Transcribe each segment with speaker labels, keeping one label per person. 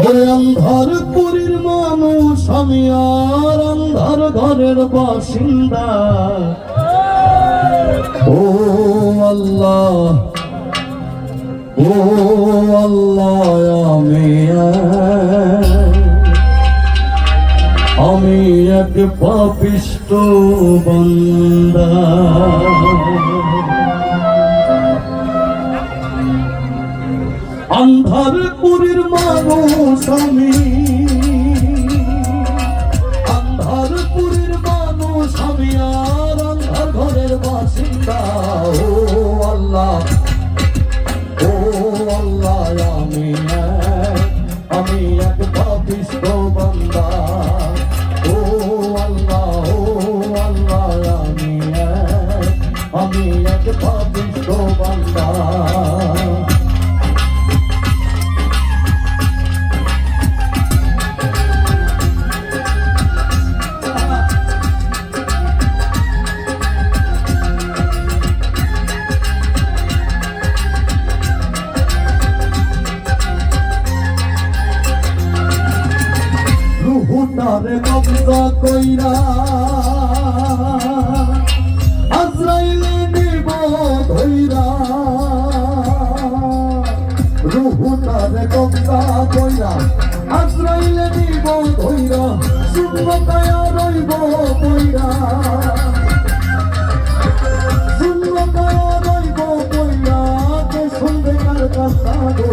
Speaker 1: ওরে অন্ধার পুরীর মানুষ আমি আর অন্ধার ঘরের বাসিন্দা। ও আল্লাহ, ও আল্লাহ, আমি এক পাপিষ্ঠ বান্দা। অন্ধার পুরীর মানুষ আমি, অন্ধার পুরীর মানুষ আমি আর অন্ধার ঘরের বাসিন্দা। ও আল্লাহ, ও আল্লাহ, আমি এক পাপিষ্ঠ বান্দা। ও আল্লাহ, ও আল্লাহ, আমি এক পাপিষ্ঠ বান্দা। রুহুটারে কবজা কইরা আজরাইলে নিব ধইরা। রুহুটারে কবজা কইরা আজরাইলে নিব ধইরা। শুনব কায়া রইব কইরা, শুনব কায়া রইব কইরা। কে শুনবে কার কথা গো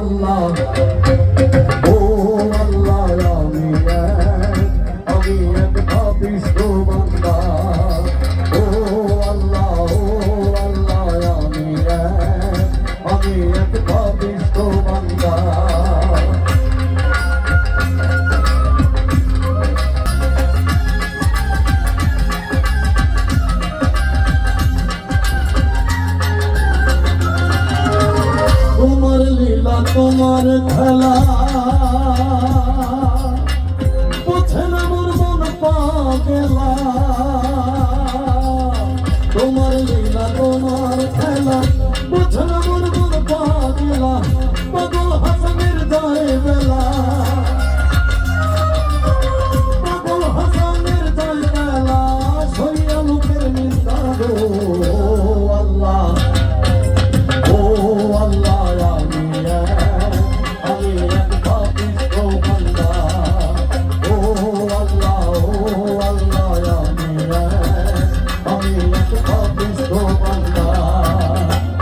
Speaker 1: আল্লাহ, ও আল্লাহ, আমি এক পাপিষ্ঠ বান্দা। ও আল্লাহ, ও আল্লাহ, আমি এক পাপিষ্ঠ বান্দা। তোমার লীলা, তোমার খেলা বুঝে না মোর মন পাগলা।